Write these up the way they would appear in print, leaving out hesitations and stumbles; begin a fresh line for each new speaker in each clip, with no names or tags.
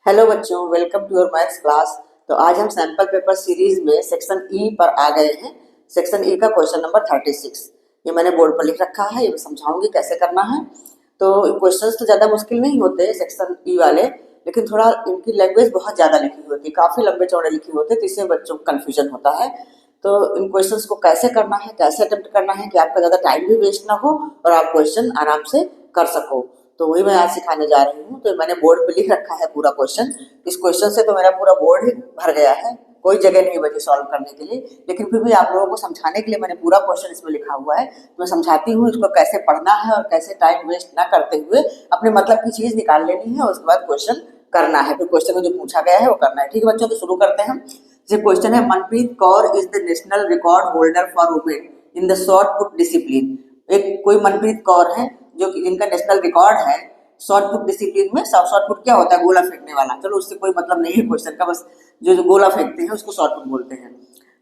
Hello बच्चों, welcome to your maths class. तो आज हम सैंपल पेपर सीरीज में सेक्शन ई पर आ गए हैं। सेक्शन ई का क्वेश्चन नंबर 36 ये मैंने बोर्ड पर लिख रखा है। ये मैं समझाऊंगी कैसे करना है। तो क्वेश्चंस तो ज़्यादा मुश्किल नहीं होते सेक्शन ई वाले, लेकिन थोड़ा इनकी लैंग्वेज बहुत ज़्यादा लिखी होती है, काफ़ी लंबे चौड़े लिखे होते हैं, तो इससे बच्चों को कन्फ्यूजन होता है। तो इन क्वेश्चंस को कैसे करना है, कैसे अटेम्प्ट करना है कि आपका ज़्यादा टाइम भी वेस्ट ना हो और आप क्वेश्चन आराम से कर सको, तो वही मैं आज सिखाने जा रही हूँ। तो मैंने बोर्ड पे लिख रखा है पूरा क्वेश्चन। इस क्वेश्चन से तो मेरा पूरा बोर्ड ही भर गया है, कोई जगह नहीं बची सॉल्व करने के लिए, लेकिन फिर भी आप लोगों को समझाने के लिए मैंने पूरा क्वेश्चन इसमें लिखा हुआ है। मैं समझाती हूँ इसको कैसे पढ़ना है और कैसे टाइम वेस्ट ना करते हुए अपने मतलब की चीज निकाल लेनी है और उसके बाद क्वेश्चन करना है। फिर क्वेश्चन में जो पूछा गया है वो करना है। ठीक है बच्चों, तो शुरू करते हैं। ये क्वेश्चन है, Manpreet Kaur is the national record holder for women in the short put discipline. एक कोई मनप्रीत कौर है जो कि जिनका नेशनल रिकॉर्ड है शॉर्ट पुट डिसिप्लिन में। शॉर्ट पुट क्या होता है? गोला फेंकने वाला। चलो उससे कोई मतलब नहीं है क्वेश्चन का, बस जो गोला फेंकते हैं उसको शॉर्ट पुट बोलते हैं।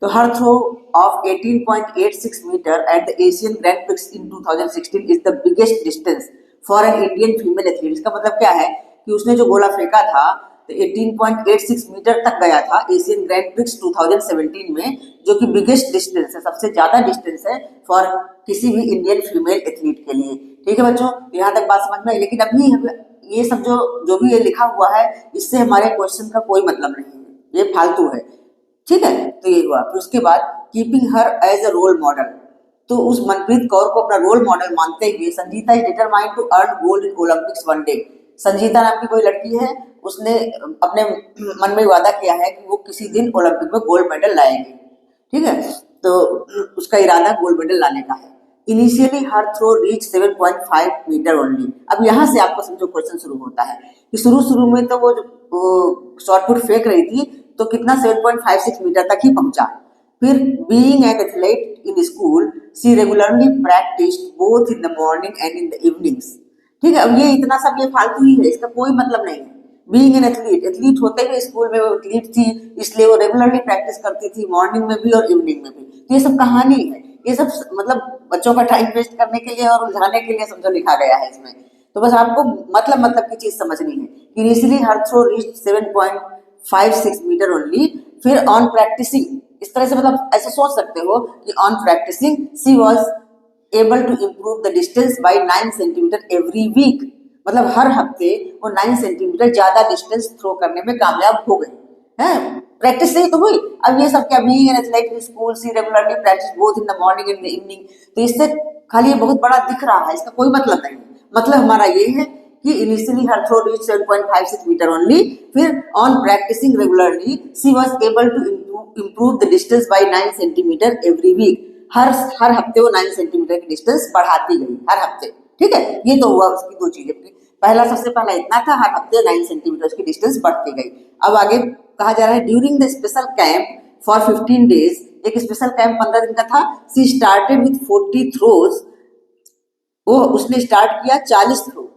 तो her throw of 18.86 metre at the Asian grand prix in 2016 is the biggest distance for an Indian female athlete. इसका मतलब क्या है कि उसने जो गोला फेंका था तो 18.86 मीटर तक गया था एशियन ग्रैंड प्रिक्स 2017 में, जो कि बिगेस्ट डिस्टेंस है, सबसे ज्यादा डिस्टेंस है फॉर किसी भी इंडियन फीमेल एथलीट के लिए। ठीक है बच्चों, यहाँ तक बात समझ में आई। लेकिन अभी ये सब जो जो भी ये लिखा हुआ है इससे हमारे क्वेश्चन का कोई मतलब नहीं है, ये फालतू है। ठीक है, तो ये हुआ। फिर उसके बाद keeping her as a role model, तो उस मनप्रीत कौर को अपना रोल मॉडल मानते हुए Sanjita is determined to earn gold in Olympics one day. Sanjita नाम की कोई लड़की है, उसने अपने मन में वादा किया है कि वो किसी दिन ओलंपिक में गोल्ड मेडल लाएगी। ठीक है, तो उसका इरादा गोल्ड मेडल लाने का है। Initially her throw reach 7.5 metre only. अब यहाँ से आपको समझो क्वेश्चन शुरू होता है कि शुरू में तो वो शॉर्ट पुट फेंक रही थी तो कितना 7.56 मीटर तक ही पहुंचा। फिर being an athlete in school she regularly practised both in the morning and in the evenings. ठीक है, अब ये इतना सब ये फालतू ही है, इसका कोई मतलब नहीं है। बीइंग एन एथलीट, एथलीट होते हुए स्कूल में वो एथलीट थी, इसलिए वो रेगुलरली प्रैक्टिस करती थी मॉर्निंग में भी और इवनिंग में भी। तो ये सब कहानी है, ये सब मतलब बच्चों का टाइम वेस्ट करने के लिए और उलझाने के लिए समझो लिखा गया है इसमें। तो बस आपको मतलब की चीज समझनी है। Initially her throw reach 7.56 metre only. फिर ऑन प्रैक्टिसिंग, इस तरह से मतलब ऐसे सोच सकते हो कि on practicing she was able to improve the distance by 9 centimetre every week. मतलब हर हफ्ते वो 9 सेंटीमीटर ज्यादा डिस्टेंस थ्रो करने में कामयाब हो गई है। प्रैक्टिस से ही तो हुई। अब ये सब क्या, being an athlete school she regularly practice both in the morning and the evening, तो इससे खाली ये बहुत बड़ा दिख रहा है, इसका कोई मतलब नहीं है। मतलब हमारा ये है कि initially her throw reach 7.56 metre only. फिर on practicing regularly she was able to improve the distance by 9 centimetre every week. हर हफ्ते वो 9 सेंटीमीटर की डिस्टेंस बढ़ाती गई हर हफ्ते। ठीक है, ये तो हुआ उसकी दो चीजें। पहला सबसे पहला इतना था, हर हफ्ते 9 सेंटीमीटर की डिस्टेंस बढ़ती गई। अब आगे कहा जा रहा है during the special camp for 15 days, एक स्पेशल कैंप 15 दिन का था। शी स्टार्टेड विथ 40 थ्रोज, वो उसने स्टार्ट किया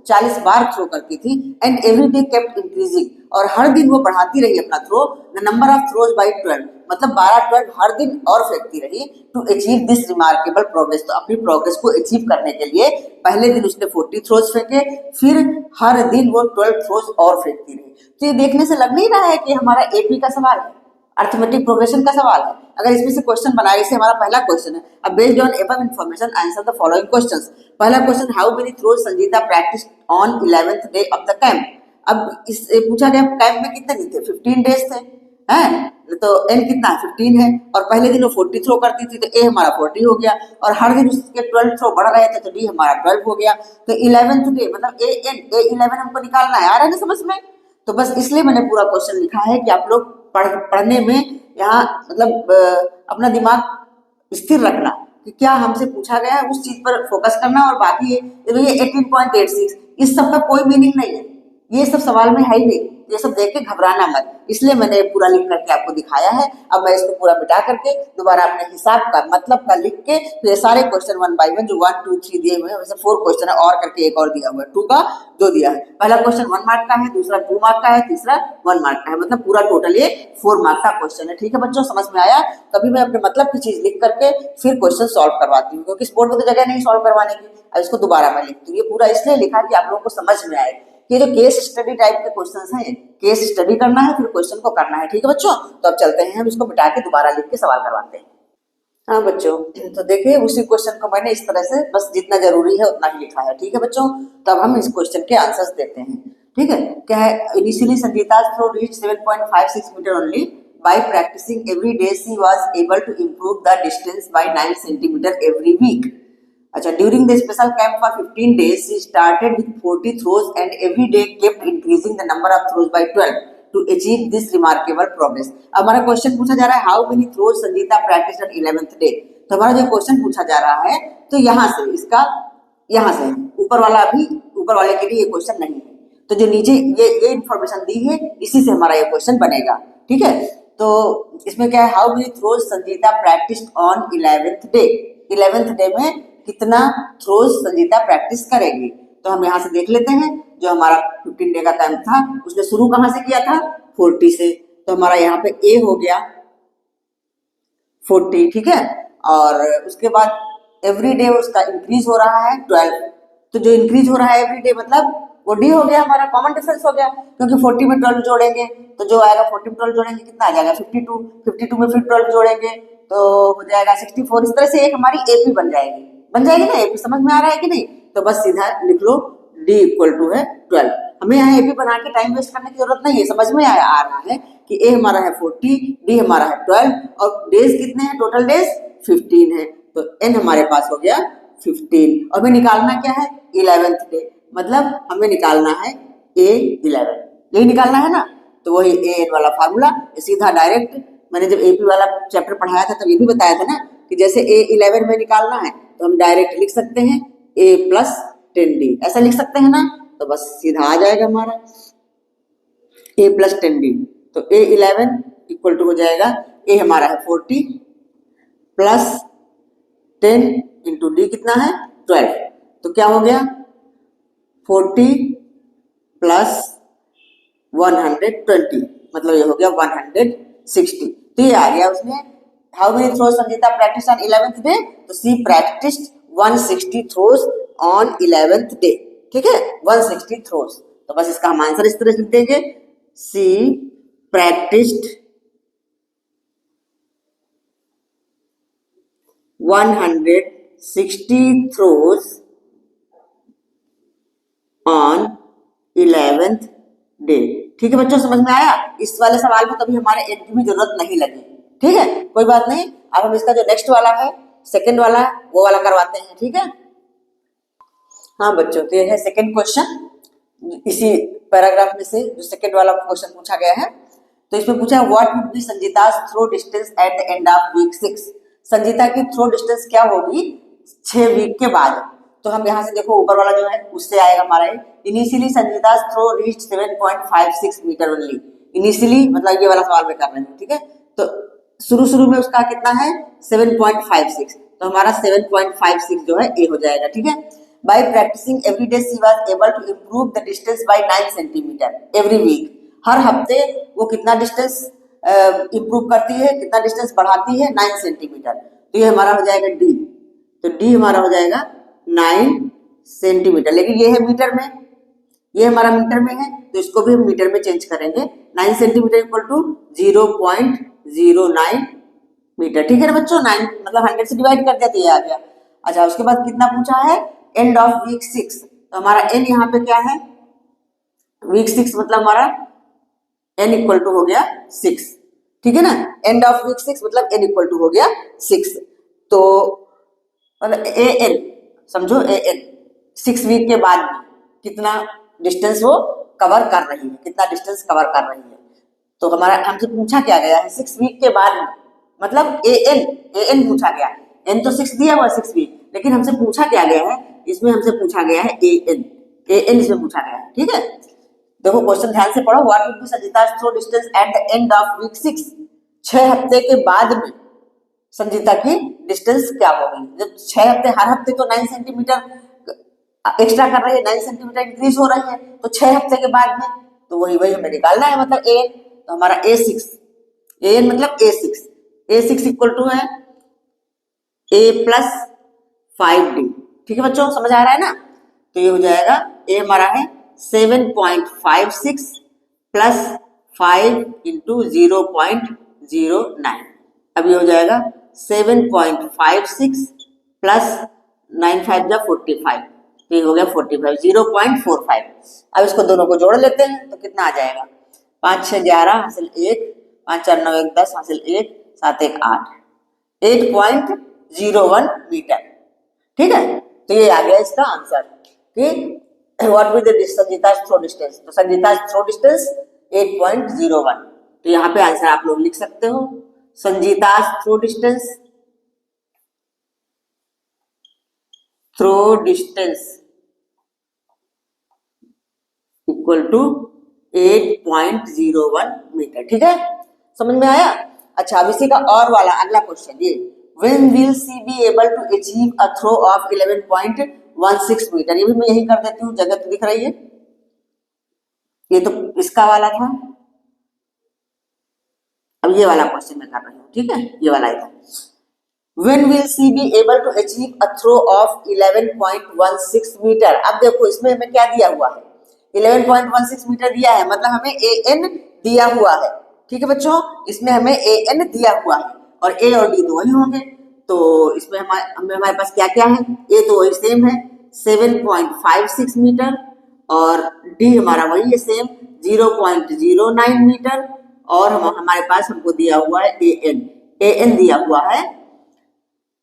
40 बार थ्रो करती थी। And every day kept increasing, और हर दिन वो बढ़ाती रही अपना throw. The number of throws by 12, मतलब 12 हर दिन और फेंकती रही। To achieve this remarkable progress, तो अपनी प्रोग्रेस को अचीव करने के लिए पहले दिन उसने 40 थ्रोज फेंके, फिर हर दिन वो 12 थ्रोज और फेंकती रही। तो ये देखने से लग नहीं रहा है कि हमारा एपी का सवाल है, अर्थमेटिक प्रोग्रेशन का सवाल है। अगर इसमें से क्वेश्चन बनाए, इसे हमारा पहला क्वेश्चन है। अब based on above information answer the following questions. पहला question, how many throws Sanjeeta practice on 11th day of the camp. अब इस पूछा गया कैंप में कितने दिन थे, 15 डेज थे, हैं, तो एन कितना है 15 है, और पहले दिन वो 40 थ्रो करती थी तो ए हमारा 40 हो गया, और हर दिन उसके 12 थ्रो बढ़ रहे थे तो डी हमारा 12 हो गया। तो 11th डे मतलब ए 11 हमको निकालना है। आ रहा है ना समझ में? तो बस इसलिए मैंने पूरा क्वेश्चन लिखा है कि आप लोग पढ़ने में यहाँ मतलब अपना दिमाग स्थिर रखना कि क्या हमसे पूछा गया है उस चीज पर फोकस करना, और बाकी ये 18.86 इस सब का कोई मीनिंग नहीं है, ये सब सवाल में है ही नहीं। ये सब देख के घबराना मत, इसलिए मैंने पूरा लिख करके आपको दिखाया है। अब मैं इसको पूरा मिटा करके दोबारा अपने हिसाब का मतलब का लिख के फिर सारे क्वेश्चन 1 बाय 1 जो 1 2 3 दिए हुए हैं, वैसे 4 क्वेश्चन है और करके एक और दिया हुआ है 2 का 2 दिया है। पहला क्वेश्चन 1 मार्क का है, दूसरा 2 मार्क का है, तीसरा 1 मार्क का है, मतलब पूरा टोटल ये 4 मार्क का क्वेश्चन है। ठीक है बच्चों, समझ में आया? कभी मैं अपने मतलब की चीज लिख करके फिर क्वेश्चन सॉल्व करवाती हूँ, क्योंकि इस बोर्ड में तो जगह नहीं सॉल्व करवाने की। अब इसको दोबारा मैं लिखती हूँ, ये पूरा इसलिए लिखा कि आप लोगों को समझ में आए ये जो केस स्टडी टाइप के क्वेश्चंस हैं, केस स्टडी करना है फिर क्वेश्चन को करना है, ठीक है बच्चों। तो अब चलते हैं हम इसको मिटा के दोबारा लिख के सवाल करवाते हैं। हाँ बच्चों, तो देखिए उसी क्वेश्चन को मैंने इस तरह से बस जितना जरूरी है उतना ही लिखा है, ठीक है बच्चों। तो अब हम इस क्वेश्चन के आंसर्स देते हैं, ठीक है। क्या है, initially Sangeeta throw reach 7.56 metre only, by practising every day she was able to improve the distance by 9 centimetre every week. अच्छा, during the special camp for 15 days she started with 40 throws and every day kept increasing the number of throws by 12 to achieve this remarkable progress। अब हमारा question पूछा जा रहा है how many throws Sangeeta practice eight 11th day. तो हमारा जो question पूछा जा रहा है तो यहाँ से इसका यहाँ से ऊपर वाला अभी ऊपर वाले के लिए ये क्वेश्चन नहीं है, तो जो नीचे ये इंफॉर्मेशन दी है इसी से हमारा ये क्वेश्चन बनेगा, ठीक है। तो इसमें क्या है, how many throws Sangeeta practice on 11th day. 11th day में कितना थ्रोज संगीता प्रैक्टिस करेगी। तो हम यहाँ से देख लेते हैं, जो हमारा 15 डे का टाइम था उसने शुरू कहाँ से किया था, 40 से। तो हमारा यहाँ पे ए हो गया 40, ठीक है। और उसके बाद एवरी डे उसका इंक्रीज हो रहा है 12। तो जो इंक्रीज हो रहा है एवरी डे मतलब वो डी हो गया, हमारा कॉमन डिफरेंस हो गया, क्योंकि 40 में 12 जोड़ेंगे तो जो आएगा 40 में 12 जोड़ेंगे कितना आ जाएगा 52, 52 में फिर 12 जोड़ेंगे तो हो जाएगा 64। इस तरह से एक हमारी एपी बन जाएगी ना। एपी समझ में आ रहा है कि नहीं, तो बस सीधा लिख लो डी इक्वल टू है 12। हमें यहाँ एपी बना के टाइम वेस्ट करने की जरूरत नहीं है, समझ में आ रहा है कि ए हमारा है 40, डी हमारा है 12 और डेज कितने हैं, टोटल डेज 15 है। तो एन हमारे पास हो गया 15 और हमें निकालना क्या है 11th डे, मतलब हमें निकालना है A11, यही निकालना है ना। तो वही ए एन वाला फार्मूला सीधा डायरेक्ट, मैंने जब एपी वाला चैप्टर पढ़ाया था तब ये भी बताया था ना कि जैसे A11 में निकालना है तो हम डायरेक्ट लिख सकते हैं A + 10D, ऐसा लिख सकते हैं ना। तो बस सीधा आ जाएगा हमारा A + 10D। तो A11 इक्वल टू हो जाएगा, A हमारा है 40 + 10 इंटू डी कितना है 12। तो क्या हो गया 40 + 120, मतलब ये हो गया 160। तो ये आ गया उसमें how many throws Sangeeta practice on 11th day. तो she practised 160 throws on 11th day, ठीक है 160 थ्रोज। तो बस इसका हम आंसर इस तरह से लिख देंगे, she practised 160 throws on 11th day. ठीक है बच्चों, समझ में आया। इस वाले सवाल में कभी हमारे एक की भी जरूरत नहीं लगी, ठीक है, कोई बात नहीं। अब हम इसका जो नेक्स्ट वाला है सेकंड वाला वो वाला करवाते हैं, ठीक है। हाँ बच्चों, तो ये है सेकंड क्वेश्चन इसी पैराग्राफ में से जो सेकंड वाला क्वेश्चन पूछा गया है। तो इसमें पूछा है what would be Sanjeeta's throw distance at the end of week 6। Sanjeeta की थ्रो डिस्टेंस क्या होगी 6 वीक के बाद। तो हम यहाँ से देखो ऊपर वाला जो है उससे आएगा हमारा initially Sanjeeta's throw reach 7.56 metre only. Initially मतलब ये वाला सवाल में कर रहे हैं, ठीक है। तो शुरू में उसका कितना है 7.56, तो हमारा 7.56 जो है ए हो जाएगा, ठीक है। By practising every day she was able to improve the distance by 9 centimetre every week. हर हफ्ते वो कितना डिस्टेंस इंप्रूव करती है, कितना डिस्टेंस बढ़ाती है 9 सेंटीमीटर। तो ये हमारा हो जाएगा डी। तो डी हमारा हो जाएगा 9 सेंटीमीटर, लेकिन ये है मीटर में, ये हमारा मीटर में है तो इसको भी हम मीटर में चेंज करेंगे। 9 सेंटीमीटर इक्वल टू 0.09 मीटर, ठीक है ना बच्चों। 9 मतलब 100 से डिवाइड कर दिया तो ये आ गया। अच्छा, उसके बाद कितना पूछा है एंड ऑफ वीक 6। तो हमारा एन यहाँ पे क्या है वीक 6, मतलब हमारा एन इक्वल टू हो गया 6, ठीक है ना। एंड ऑफ वीक 6 मतलब एन इक्वल टू हो गया 6। तो मतलब ए एन समझो, ए एन 6 वीक के बाद कितना डिस्टेंस वो कवर कर रही है, कितना डिस्टेंस कवर कर रही है। तो हमारा हमसे पूछा क्या गया है 6 वीक के बाद, मतलब ए एन पूछा गया है। एन तो 6 दिया हुआ 6 वीक, लेकिन हमसे पूछा क्या गया है, इसमें हमसे पूछा गया है ए एन इसमें पूछा गया है, ठीक है। देखो क्वेश्चन ध्यान से पढ़ो। What would be Sanjeeta's throw distance at the end of week 6। 6 हफ्ते के बाद में संजीता की डिस्टेंस क्या होगी। जब 6 हफ्ते, हर हफ्ते तो 9 सेंटीमीटर एक्स्ट्रा कर रही है, 9 सेंटीमीटर इंक्रीज हो रही है, तो 6 हफ्ते के बाद में तो वही हमें निकालना है, मतलब ए। तो हमारा A6, ए एन मतलब A6 इक्वल टू है A + 5D, ठीक है बच्चों, समझ आ रहा है ना। तो ये हो जाएगा ए हमारा है 7.56 प्लस 5 इंटू 0.09। अब ये हो जाएगा 7.56 प्लस 9 5 जा 45, तो ये हो गया 45, 0.45। अब इसको दोनों को जोड़ लेते हैं तो कितना आ जाएगा, 5 6 11 हासिल 1, 5 4 9 1 10 हासिल 1, 7 1 8, 8.01 मीटर। ठीक है, तो ये आ गया इसका आंसर कि what will the Sanjeeta's throw distance. तो संजीता's थ्रो डिस्टेंस 8.01। तो यहाँ पे आंसर आप लोग लिख सकते हो, Sanjeeta's throw distance equal to 8.01 metre. ठीक है, समझ में आया। अच्छा, अब इसी का और वाला अगला क्वेश्चन, ये when will she be able to achieve a throw of 11.16 metre. ये भी मैं यही कर देती हूँ, जगह तो दिख रही है, ये तो इसका वाला था, अब ये वाला क्वेश्चन मैं कर रही हूँ। ठीक है, ये वाला था, when will she be able to achieve a throw of 11.16 metre. अब देखो इसमें हमें क्या दिया हुआ है, 11.16 मीटर दिया है, मतलब हमें an दिया हुआ है। ठीक है बच्चों, इसमें हमें an दिया हुआ है और a और d दो ही होंगे, तो इसमें हमारे पास क्या क्या है, a तो वही सेम है 7.56 मीटर और d हमारा वही है सेम 0.09 मीटर, और हमारे पास हमको दिया हुआ है an दिया हुआ है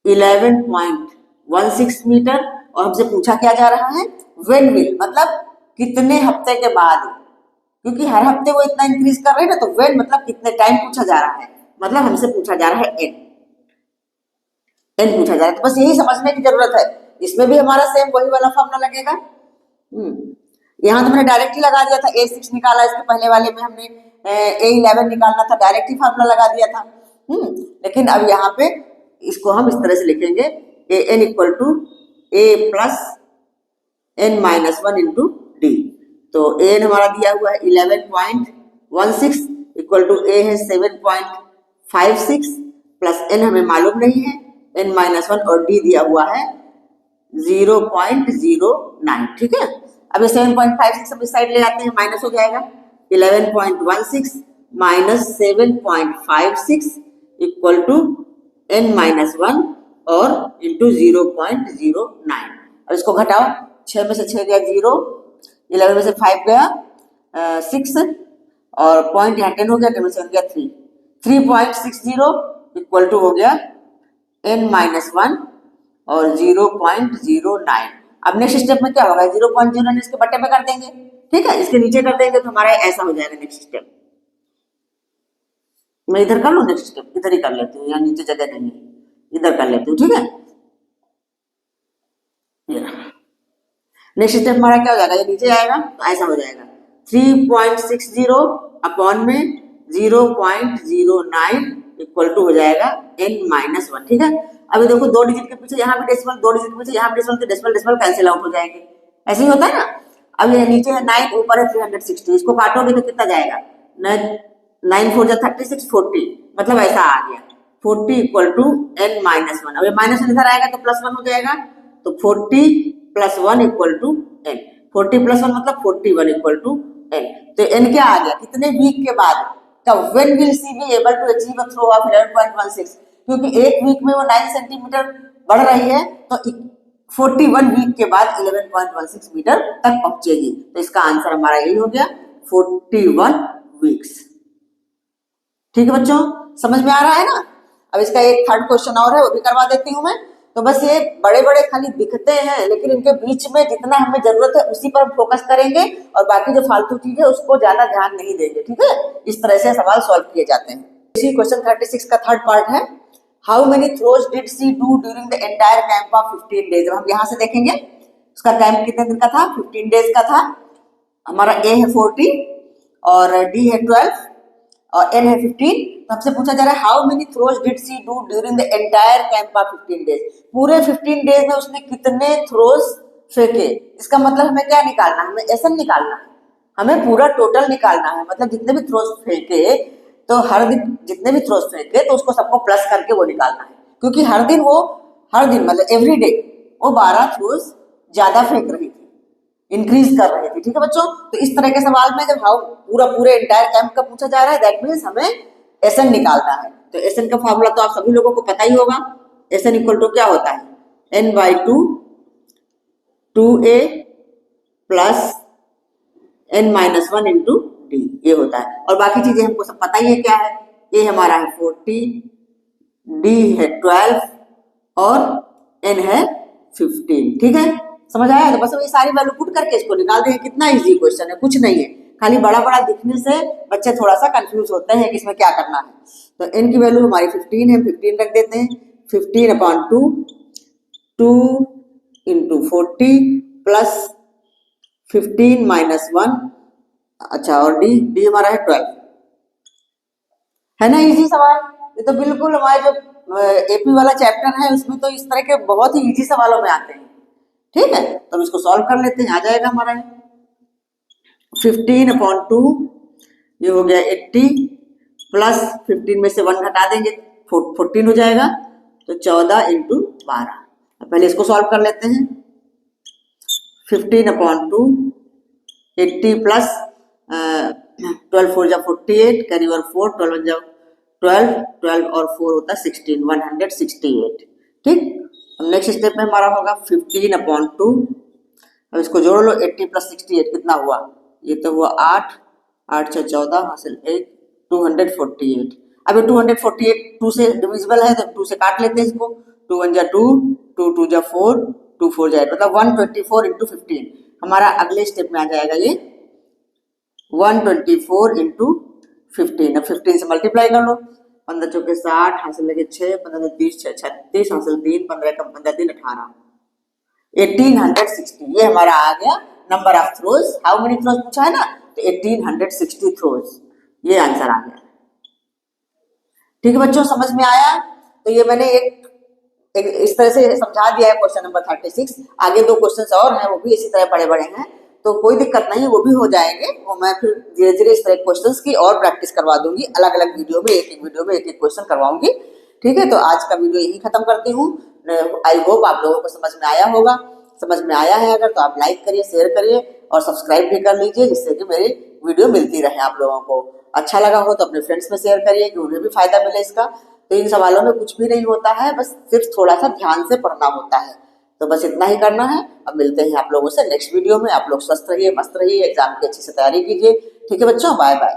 11.16 मीटर, और हमसे पूछा क्या जा रहा है, when will मतलब कितने हफ्ते के बाद, क्योंकि हर हफ्ते वो इतना इंक्रीज कर रहे हैं ना, तो when मतलब कितने टाइम पूछा जा रहा है, मतलब हमसे पूछा जा रहा है n पूछा जा रहा है। तो बस यही समझने की जरूरत है, इसमें भी हमारा सेम वही वाला फॉर्मूला लगेगा। यहाँ तो मैंने डायरेक्ट ही लगा दिया था, A6 निकाला, इसके पहले वाले में हमने A11 निकालना था, डायरेक्ट ही फॉर्मूला लगा दिया था। लेकिन अब यहाँ पे इसको हम इस तरह से लिखेंगे, an equal to a plus n minus 1 into D. तो an हमारा दिया हुआ है 11.16 इक्वल टू a है 7.56 प्लस n हमें मालूम नहीं है n माइनस 1, और d दिया हुआ है 0.09। ठीक है, अब ये 7.56 अब इस साइड ले आते हैं, माइनस हो जाएगा 11.16 minus 7.56 equal to n minus 1 और इंटू 0.09। अब इसको घटाओ, 6 में से 6 गया 0, 11 में से 5 गया 6, और पॉइंट यहाँ 10 हो गया, 10 में से 1 गया 3, 3.60 इक्वल टू हो गया n माइनस 1 और 0.09। अब नेक्स्ट स्टेप में क्या होगा, 0.09 इसके बट्टे में कर देंगे। ठीक है, इसके नीचे कर देंगे तो हमारा ऐसा हो जाएगा नेक्स्ट स्टेप। मैं इधर कर लूँ, नेक्स्ट स्टेप इधर ही कर लेती हूँ, यहाँ नीचे जगह नहीं है, इधर कर लेती हूँ। ठीक है, नेक्स्ट स्टेप हमारा क्या हो जाएगा, ये नीचे आएगा तो ऐसा हो जाएगा 3.60 अपॉन में 0.09 इक्वल टू हो जाएगा n माइनस 1। ठीक है, अभी देखो 2 डिजिट के पीछे यहाँ भी डेसिमल, 2 डिजिट के पीछे यहाँ भी डेसिमल, तो डेसिमल डेसिमल कैंसिल आउट हो जाएंगे, ऐसे ही होता है ना। अब ये नीचे है 9, ऊपर है 360, इसको काटोगे तो कितना जाएगा, 9 4 जा 36, 40, मतलब ऐसा आ गया 40 इक्वल टू n माइनस 1। अब ये माइनस इधर आएगा तो प्लस 1 हो जाएगा, तो 40 plus 1 equal to n, 40 plus 1 मतलब 41 इक्वल टू n। तो n क्या आ गया, कितने वीक के बाद, तब when will she be able to achieve a throw of 11.16, क्योंकि एक वीक में वो 9 सेंटीमीटर बढ़ रही है, तो 41 वीक के बाद 11.16 मीटर तक पहुंचेगी। तो इसका आंसर हमारा यही हो गया 41 वीक्स। ठीक है बच्चों, समझ में आ रहा है ना। अब इसका एक थर्ड क्वेश्चन और है, वो भी करवा देती हूँ मैं। तो बस ये बड़े बड़े खाली दिखते हैं, लेकिन इनके बीच में जितना हमें जरूरत है उसी पर हम फोकस करेंगे, और बाकी जो फालतू चीज है उसको ज्यादा ध्यान नहीं देंगे। ठीक है, इस तरह से सवाल सॉल्व किए जाते हैं। इसी क्वेश्चन 36 का थर्ड पार्ट है, how many throws did she do during the entire camp of 15 days. हम यहाँ से देखेंगे उसका कैंप कितने दिन का था, 15 डेज का था। हमारा ए है 40 और डी है 12 और n है 15। तो हमसे पूछा जा रहा है how many throws did she do during the entire camp of 15 days. पूरे 15 डेज में उसने कितने थ्रोज फेंके। इसका मतलब हमें क्या निकालना है, हमें एसन निकालना है, हमें पूरा टोटल निकालना है। मतलब जितने भी थ्रोज फेंके, तो हर दिन जितने भी थ्रोज फेंके तो उसको सबको प्लस करके वो निकालना है, क्योंकि हर दिन मतलब एवरी डे वो 12 थ्रोज ज्यादा फेंक रही थी, इंक्रीज कर रही थी। ठीक है बच्चों। तो इस तरह के सवाल में जब हम पूरे इंटायर कैंप का पूछा जा रहा है, दैट मीन्स हमें एसएन निकालना है। तो एसएन का फॉर्मूला तो आप सभी लोगों को पता ही होगा। एसएन इक्वल टू क्या होता है, n/2 2a plus n-1 into D, ये होता है। और बाकी चीजें हमको सब पता ही है क्या है। ए हमारा है 40, डी है 12 और n है 15, ठीक है, समझ आया। तो बस ये सारी वैल्यू पुट करके इसको निकाल देंगे। कितना इजी क्वेश्चन है, कुछ नहीं है, खाली बड़ा बड़ा दिखने से बच्चे थोड़ा सा कंफ्यूज होते हैं कि इसमें क्या करना है। तो n की वैल्यू हमारी 15 है, 15 रख देते हैं। 15/2 2 इंटू 40 प्लस 15-1, अच्छा, और डी हमारा है 12, है ना इजी सवाल। ये तो बिल्कुल हमारे जो एपी वाला चैप्टर है उसमें तो इस तरह के बहुत ही इजी सवालों में आते हैं, ठीक है। तो हम इसको सॉल्व कर लेते हैं, आ जाएगा हमारा 15/2, ये हो गया 80 प्लस 15 में से 1 घटा देंगे 14 हो जाएगा, तो 14 इंटू 12। पहले इसको सॉल्व कर लेते हैं। 15/2 80 प्लस 12 4 जा 48, कैरी ओवर 4, 12 जा 12, 12 और 4 होता है 16, 168, ठीक। अब नेक्स्ट स्टेप में हमारा होगा 15/2, अब इसको जोड़ लो, 80 प्लस 68 कितना हुआ, ये तो हुआ 8, 8 6 14 हासिल 1, 248। अब ये 248 2 से डिविजिबल है तो 2 से काट लेते हैं इसको, 2 1 जा 2, 2 2 जा 4, 2 4 जा 8, मतलब 124 इंटू 15 हमारा अगले स्टेप में आ जाएगा। ये 124 इंटू 15, अब 15 से मल्टीप्लाई कर लो, 15 चौके 60 हासिल लगे 6, 15 30 6 36 हासिल 3, 15 कम 15 3 18, 1860, ये हमारा आ गया number of throws. How many throws पूछा है ना, तो 1860 थ्रोज, ये आंसर आ गया, ठीक है बच्चों, समझ में आया। तो ये मैंने एक इस तरह से समझा दिया है क्वेश्चन नंबर 36। आगे 2 क्वेश्चन और हैं, वो भी इसी तरह बड़े बड़े हैं, तो कोई दिक्कत नहीं, वो भी हो जाएंगे। वो मैं फिर धीरे धीरे इस तरह क्वेश्चंस की और प्रैक्टिस करवा दूंगी, अलग अलग वीडियो में एक वीडियो में एक क्वेश्चन करवाऊंगी, ठीक है। तो आज का वीडियो यही खत्म करती हूँ। आई होप आप लोगों को समझ में आया होगा। समझ में आया है अगर तो आप लाइक करिए, शेयर करिए और सब्सक्राइब भी कर लीजिए, जिससे कि मेरी वीडियो मिलती रहे आप लोगों को। अच्छा लगा हो तो अपने फ्रेंड्स में शेयर करिए कि उन्हें भी फायदा मिले इसका। तो इन सवालों में कुछ भी नहीं होता है, बस सिर्फ थोड़ा सा ध्यान से पढ़ना होता है। तो बस इतना ही करना है। अब मिलते हैं आप लोगों से नेक्स्ट वीडियो में। आप लोग स्वस्थ रहिए, मस्त रहिए, एग्जाम की अच्छे से तैयारी कीजिए, ठीक है बच्चों, बाय बाय।